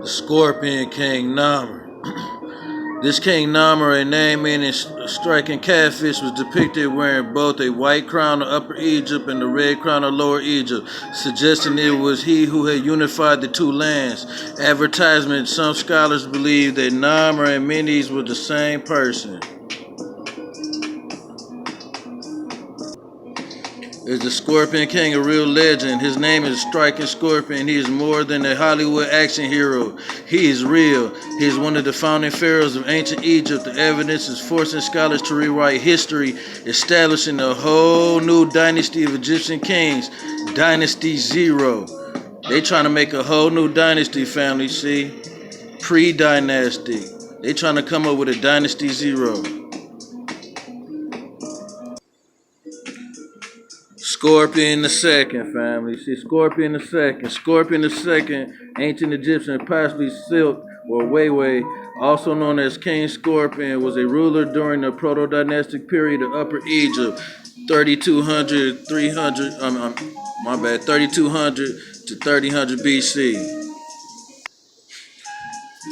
The Scorpion King Namor. This King Namor, a name meaning striking catfish, was depicted wearing both a white crown of Upper Egypt and a red crown of Lower Egypt, suggesting it was he who had unified the two lands. Advertisement: some scholars believe that Namor and Menes were the same person. Is the Scorpion King a real legend? His name is Striking Scorpion. He is more than a Hollywood action hero. He is real. He is one of the founding pharaohs of ancient Egypt. The evidence is forcing scholars to rewrite history, establishing a whole new dynasty of Egyptian kings, Dynasty Zero. They trying to make a whole new dynasty, family, see? Pre-dynastic. They trying to come up with a Dynasty Zero. Scorpion the Second, family. See, Scorpion the Second. Scorpion the Second, ancient Egyptian, possibly Silk or Weiwei, also known as King Scorpion, was a ruler during the proto-dynastic period of Upper Egypt, 3200 to 3000 BC.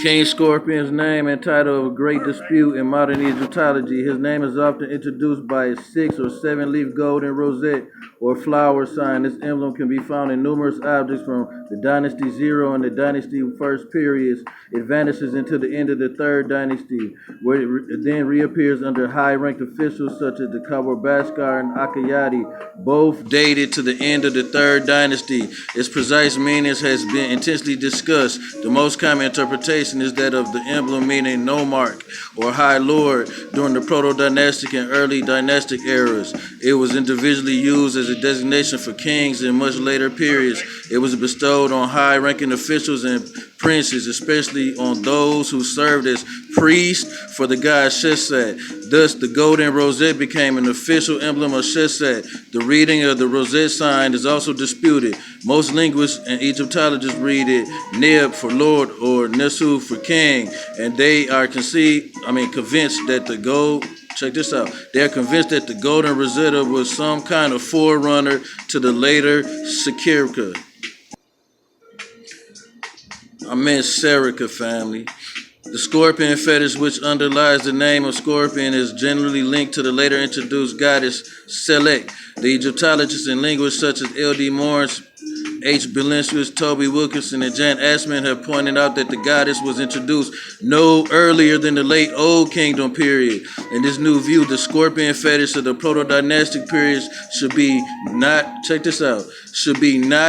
King Scorpion's name and title of a great dispute in modern Egyptology. His name is often introduced by a 6 or 7 leaf golden rosette or flower sign. This emblem can be found in numerous objects from the Dynasty Zero and the Dynasty First periods. It vanishes until the end of the Third Dynasty, where it then reappears under high-ranked officials such as the Kawabaskar and Akayati, both dated to the end of the Third Dynasty. Its precise meaning has been intensely discussed. The most common interpretation is that of the emblem meaning nomarch or high lord during the proto-dynastic and early dynastic eras. It was individually used as a designation for kings in much later periods. It was bestowed on high-ranking officials and princes, especially on those who served as priests for the god Shesat. Thus, the golden rosette became an official emblem of Shesat. The reading of the rosette sign is also disputed. Most linguists and Egyptologists read it Neb for Lord or Nesu for king, and they are convinced that the gold. Check this out. They are convinced that the golden rosetta was some kind of forerunner to the later Sekirka. Serica, family. The scorpion fetish, which underlies the name of Scorpion, is generally linked to the later introduced goddess Selek. The Egyptologists and linguists such as L.D. Morris, H. Belensuis, Toby Wilkinson, and Jan Assman have pointed out that the goddess was introduced no earlier than the late Old Kingdom period. In this new view, the scorpion fetish of the proto-dynastic periods should be not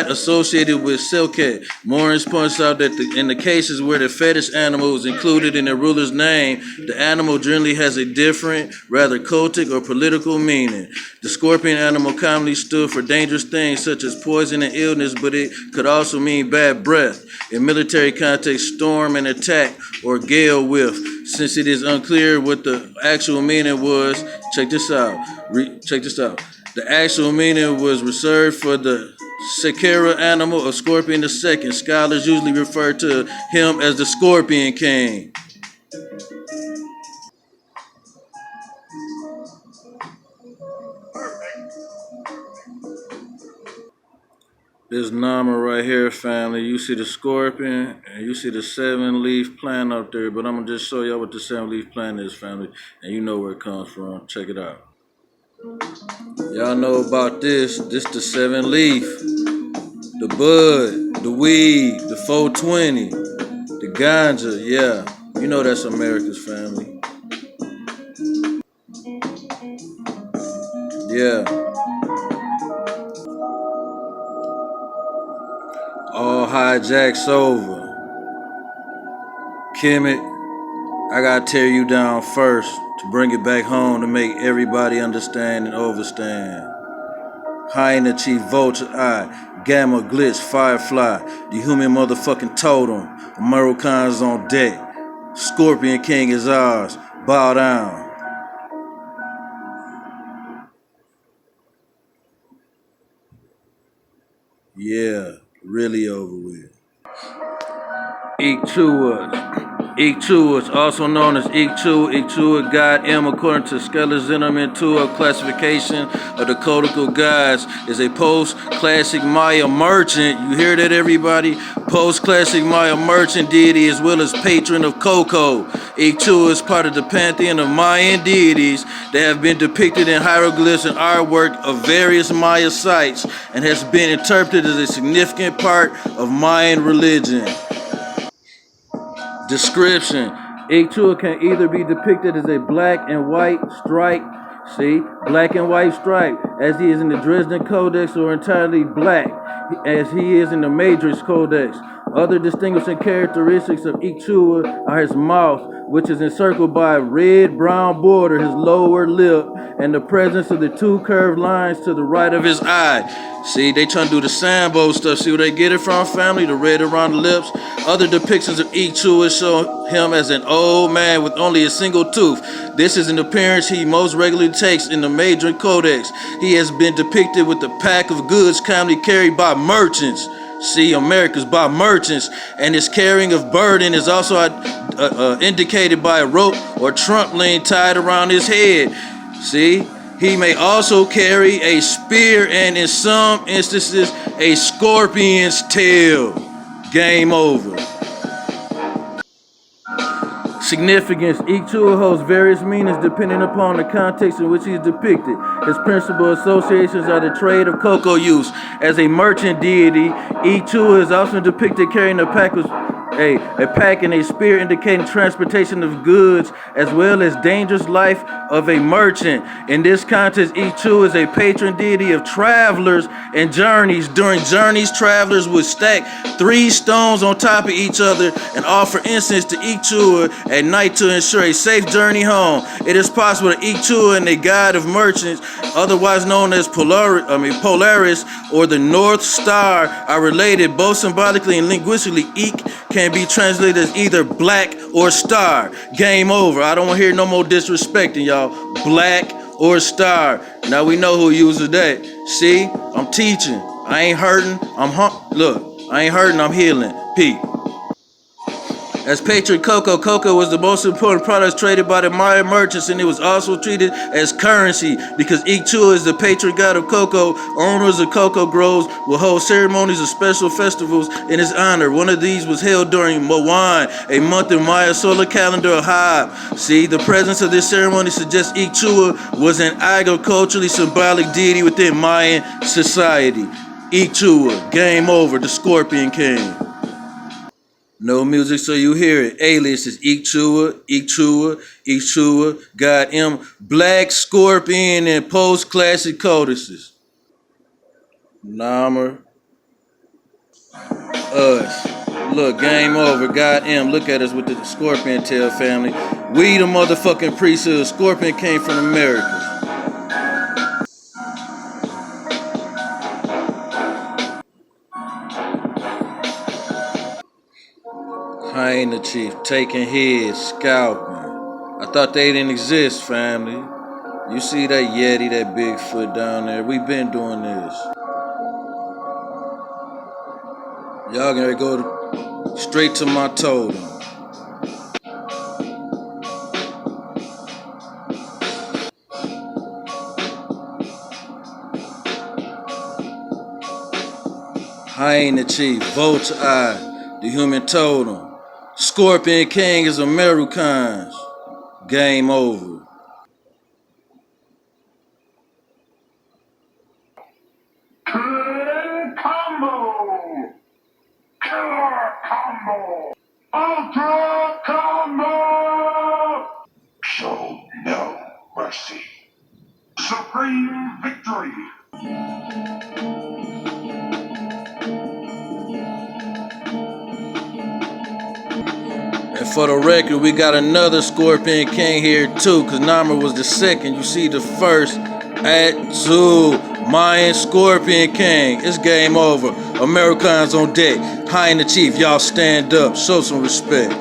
associated with Selket. Morris points out that in the cases where the fetish animal is included in the ruler's name, the animal generally has a different, rather cultic or political meaning. The scorpion animal commonly stood for dangerous things such as poison and illness, but it could also mean bad breath. In military context, storm and attack or gale whiff. Since it is unclear what the actual meaning was, check this out. The actual meaning was reserved for the Sekera animal of Scorpion II. Scholars usually refer to him as the Scorpion King. This Nama right here, family, you see the scorpion and you see the 7-leaf plant up there, but I'm going to just show y'all what the 7-leaf plant is, family, and you know where it comes from. Check it out. Y'all know about this. This the 7-leaf, the bud, the weed, the 420, the ganja, yeah. You know that's America's, family. Yeah. All hijacks over. Kemet, I gotta tear you down first to bring it back home to make everybody understand and overstand. Hyena Chief Vulture I, Gamma Glitch Firefly, the human motherfucking totem, Amarukhans on deck. Scorpion King is ours. Bow down. Yeah, really over with. Eat to us. Ikchu is also known as Ikchu. Ikchu, God M, according to Skelezinumentua classification of the codical gods, is a post-classic Maya merchant. You hear that, everybody? Post-classic Maya merchant deity as well as patron of cocoa. Ikchu is part of the pantheon of Mayan deities that have been depicted in hieroglyphs and artwork of various Maya sites and has been interpreted as a significant part of Mayan religion. Description. Ikchu can either be depicted as a black and white stripe, see, black and white stripe, as he is in the Dresden Codex, or entirely black, as he is in the Matrix Codex. Other distinguishing characteristics of Ikchu are his mouth, which is encircled by a red-brown border, his lower lip, and the presence of the two curved lines to the right of his eye. See, they trying to do the Sambo stuff. See where they get it from, family? The red around the lips. Other depictions of Ikchu show him as an old man with only a single tooth. This is an appearance he most regularly takes in the Madrid Codex. He has been depicted with a pack of goods commonly carried by merchants. See, Americas by merchants, and his carrying of burden is also indicated by a rope or trampoline tied around his head. See, he may also carry a spear and in some instances a scorpion's tail. Game over. Significance. Ikchu holds various meanings depending upon the context in which he is depicted. His principal associations are the trade of cocoa use. As a merchant deity, Ikchu is often depicted carrying a pack and a spear, indicating transportation of goods as well as dangerous life of a merchant. In this context, Ikchu is a patron deity of travelers and journeys. During journeys, travelers would stack 3 stones on top of each other and offer incense to Ikchu at night to ensure a safe journey home. It is possible that Ikchu and the god of merchants, otherwise known as Polaris or the North Star, are related both symbolically and linguistically. Ik can be translated as either black or star. Game over. I don't want to hear no more disrespecting, y'all. Black or star. Now we know who uses that. See, I'm teaching. I ain't hurting. Look, I ain't hurting. I'm healing. Pete. As Patriot cocoa was the most important product traded by the Maya merchants, and it was also treated as currency because Ikchu is the patron god of cocoa. Owners of cocoa groves will hold ceremonies of special festivals in his honor. One of these was held during Moan, a month in Maya solar calendar of Hab. See, the presence of this ceremony suggests Ikchu was an agriculturally symbolic deity within Mayan society. Ikchu, game over, the Scorpion King. No music so you hear it. Alias is Ikchua, God M, Black Scorpion, and post-classic codices. Amarukhas. Look, game over. God M, look at us with the Scorpion tail family. We the motherfucking priesthood. Scorpion came from America. Hyena Chief, taking heads, scalping. I thought they didn't exist, family. You see that Yeti, that Bigfoot down there? We been doing this. Y'all gonna go straight to my totem. Hyena Chief, Vulture Eye, the human totem. Scorpion King is Amarukhans. Game over. Killer combo! Killer combo! Ultra combo! Show no mercy. Supreme victory! And for the record, we got another Scorpion King here too, because Nama was the second. You see the first at 2. Mayan Scorpion King. It's game over. Amarukhans on deck. Hyena Chief, y'all stand up. Show some respect.